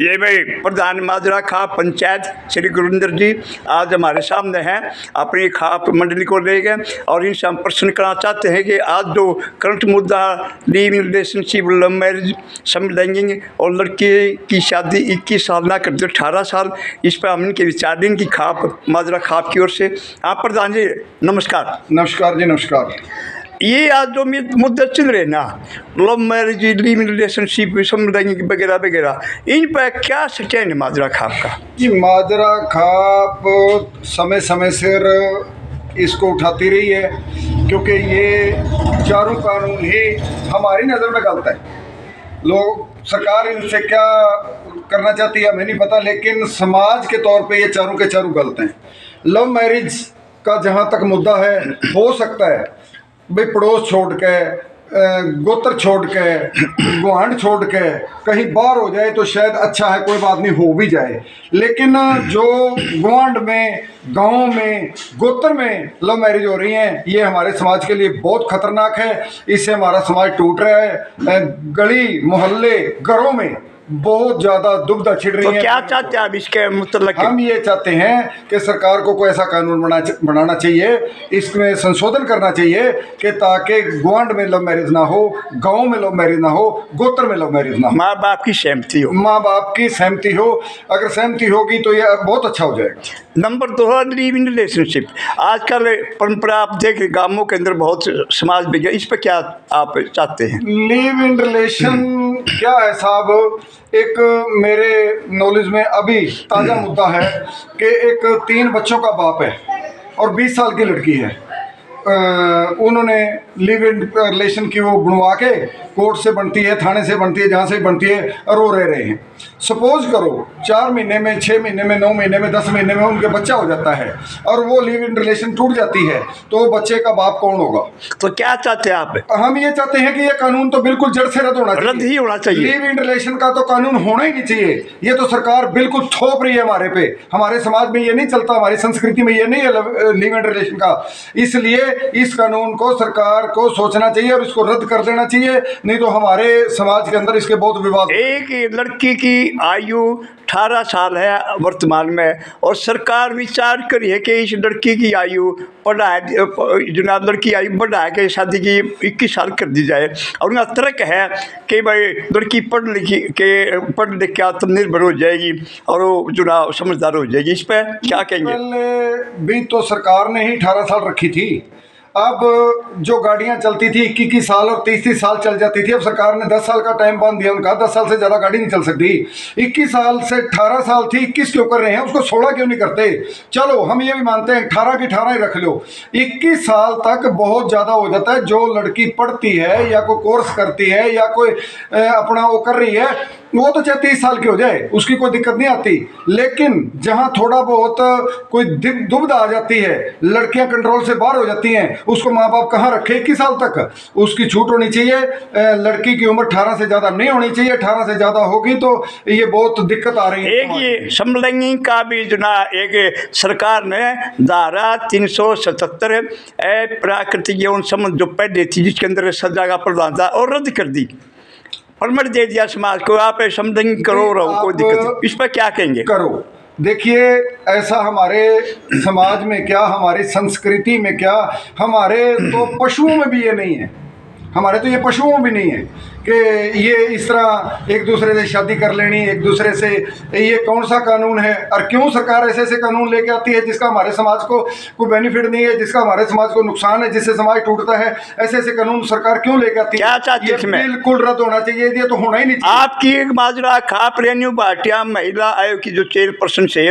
ये भाई प्रधान माजरा खाप पंचायत श्री गुरिंदर जी आज हमारे सामने हैं, अपनी खाप मंडली को ले गए और इनसे हम प्रश्न करना चाहते हैं कि आज जो करंट मुद्दा live in relationship, love marriage, समलैंगिक और लड़की की शादी 21 साल ना कर दो 18 साल, इस पर हम इनके विचार इनकी खाप माजरा खाप की ओर से। आप प्रधान जी नमस्कार। नमस्कार जी, नमस्कार। ये आज जो मुद्दे चल रहे ना, love marriage, live in relationship, समलैंगिक वगैरह वगैरह, इन पर क्या स्टैंड है माजरा खाप का? जी, माजरा खाप समय समय से इसको उठाती रही है, क्योंकि ये चारों कानून ही हमारी नज़र में गलत है। लोग सरकार इनसे क्या करना चाहती है हमें नहीं पता, लेकिन समाज के तौर पे ये चारों के चारों गलत हैं। लव मैरिज का जहाँ तक मुद्दा है, हो सकता है भाई पड़ोस छोड़ के, गोत्र छोड़ के, गुआंढ छोड़ के कहीं बाहर हो जाए तो शायद अच्छा है, कोई बात नहीं, हो भी जाए। लेकिन जो गुआंढ में, गांव में, गोत्र में लव मैरिज हो रही हैं, ये हमारे समाज के लिए बहुत खतरनाक है। इससे हमारा समाज टूट रहा है। गली मोहल्ले घरों में बहुत ज़्यादा दुविधा छिड़ रही है। तो क्या चाहते हैं आप इसके मतलब? हम ये चाहते हैं कि सरकार को कोई ऐसा कानून बनाना चाहिए, इसमें संशोधन करना चाहिए कि ताकि गुआंढ में लव मैरिज ना हो, गांव में लव मैरिज ना हो, गोत्र में लव मैरिज ना हो। माँ बाप की सहमति हो। माँ बाप की सहमति हो। अगर सहमति होगी तो ये बहुत अच्छा हो जाएगा। Number 2 live in relationship. आजकल परंपरा आप देख गांवों के अंदर बहुत समाज में गया, इस पर क्या आप चाहते हैं? लिव इन रिलेशन क्या है साहब, एक मेरे नॉलेज में अभी ताज़ा मुद्दा है कि एक 3 बच्चों का बाप है और 20 साल की लड़की है। उन्होंने लिव इन रिलेशन की वो बनवा के कोर्ट से बनती है, थाने से बनती है, जहाँ से बनती है, और वो रह रहे हैं। सपोज करो 4 महीने में, 6 महीने में, 9 महीने में, 10 महीने में उनके बच्चा हो जाता है और वो लिव इन रिलेशन टूट जाती है, तो बच्चे का बाप कौन होगा? तो क्या चाहते हैं आप? हम ये चाहते हैं कि ये कानून तो बिल्कुल जड़ से रद्द ही होना चाहिए। लिव इन रिलेशन का तो कानून होना ही नहीं चाहिए। ये तो सरकार बिल्कुल थोप रही है हमारे पे। हमारे समाज में ये नहीं चलता, हमारी संस्कृति में ये नहीं है लिव इन रिलेशन का। इसलिए इस कानून को सरकार को सोचना चाहिए और इसको रद्द कर देना चाहिए, नहीं तो हमारे समाज के अंदर इसके बहुत विवाद। एक लड़की की आयु 18 साल है वर्तमान में, और सरकार विचार करी है कि इस लड़की की आयु जनाब लड़की आयु बढ़ा के शादी की 21 साल कर दी जाए, और उनका तर्क है कि भाई लड़की पढ़ लिख के आत्मनिर्भर हो जाएगी और वो जनाब समझदार हो जाएगी। इस पर क्या कहेंगे? पहले भी तो सरकार ने ही 18 साल रखी थी। अब जो गाड़ियां चलती थी 21 साल और 30 साल चल जाती थी, अब सरकार ने 10 साल का टाइम बांध दिया उनका। 10 साल से ज़्यादा गाड़ी नहीं चल सकती। 21 साल से 18 साल थी, 21 क्यों कर रहे हैं? उसको 16 क्यों नहीं करते? चलो हम ये भी मानते हैं 18 की 18 ही रख लो। 21 साल तक बहुत ज़्यादा हो जाता है। जो लड़की पढ़ती है या कोई कोर्स करती है या कोई अपना वो कर रही है, वो तो चाहे 30 साल की हो जाए, उसकी कोई दिक्कत नहीं आती। लेकिन जहाँ थोड़ा बहुत कोई दुविधा आ जाती है, लड़कियां कंट्रोल से बाहर हो जाती हैं, उसको माँ बाप कहाँ रखे? 21 साल तक उसकी छूट होनी चाहिए। लड़की की उम्र 18 से ज़्यादा नहीं होनी चाहिए। 18 से ज़्यादा होगी तो ये बहुत दिक्कत आ रही है। एक ये समलैंगिक का भी जना एक सरकार ने धारा 377 प्राकृतिक यौन संबंध जो पहले थी, जिसके अंदर सजा का प्रावधान था, और रद्द कर दी, परमिट दे दिया समाज को, आप समलैंगिक करो रहो, कोई दिक्कत नहीं। इस पर क्या कहेंगे? करो। देखिए, ऐसा हमारे समाज में क्या, हमारी संस्कृति में क्या, हमारे तो पशुओं में भी ये नहीं है। हमारे तो ये पशुओं में भी नहीं है कि ये इस तरह एक दूसरे से शादी कर लेनी, एक दूसरे से। ये कौन सा कानून है? और क्यों सरकार ऐसे ऐसे कानून लेके आती है जिसका हमारे समाज को कोई बेनिफिट नहीं है, जिसका हमारे समाज को नुकसान है, जिससे समाज टूटता है? ऐसे ऐसे कानून सरकार क्यों लेके आती है? क्या चाहती है इसमें? बिल्कुल रद्द होना चाहिए। ये तो होना ही नहीं चाहिए। आपकी एक माजरा खाप रेन्यू भाटिया महिला आयोग की जो चेयरपर्सन से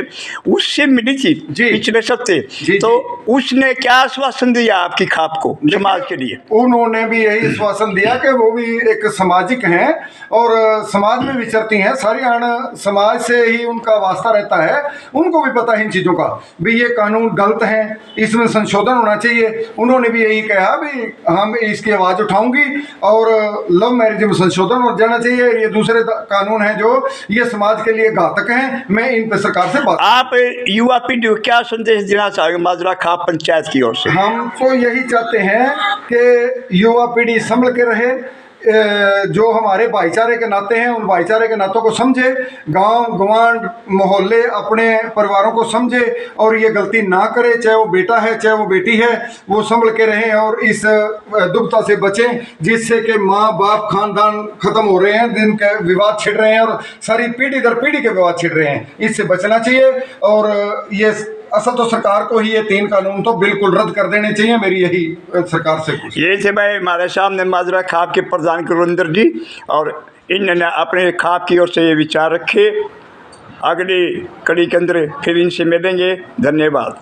उससे मिली थी पिछले सप्ते, तो उसने क्या आश्वासन दिया आपकी खाप को समाज के लिए? उन्होंने भी यही आश्वासन दिया कि वो भी एक सामाजिक हैं और समाज में विचरती हैं। सारियाना समाज से ही उनका वास्ता रहता है। उनको भी पता है इन चीज़ों का भी, ये कानून गलत हैं, इसमें संशोधन होना चाहिए। उन्होंने भी यही कहा भी हम इसकी आवाज़ उठाऊंगी और लव मैरिज में संशोधन हो जाना चाहिए। ये दूसरे कानून हैं जो ये समाज के लिए घातक हैं। मैं इन पर सरकार से बात। आप युवा पीढ़ी को क्या संदेश देना चाहेंगे माजरा खाप पंचायत की ओर से? हम तो यही चाहते हैं कि युवा पीढ़ी संभल के रहे, जो हमारे भाईचारे के नाते हैं उन भाईचारे के नातों को समझे, गांव गंवांड मोहल्ले अपने परिवारों को समझे और ये गलती ना करे, चाहे वो बेटा है चाहे वो बेटी है, वो संभल के रहें और इस दुविधा से बचें जिससे कि माँ बाप खानदान खत्म हो रहे हैं, दिन के विवाद छिड़ रहे हैं और सारी पीढ़ी दर पीढ़ी के विवाद छिड़ रहे हैं। इससे बचना चाहिए और ये असल तो सरकार को ही ये 3 कानून तो बिल्कुल रद्द कर देने चाहिए। मेरी यही सरकार से कुछ ये थे भाई हमारे सामने माजरा खाप के प्रधान गुरविंदर जी, और इन्होंने अपने खाप की ओर से ये विचार रखे। अगली कड़ी के अंदर फिर इनसे मिलेंगे। धन्यवाद।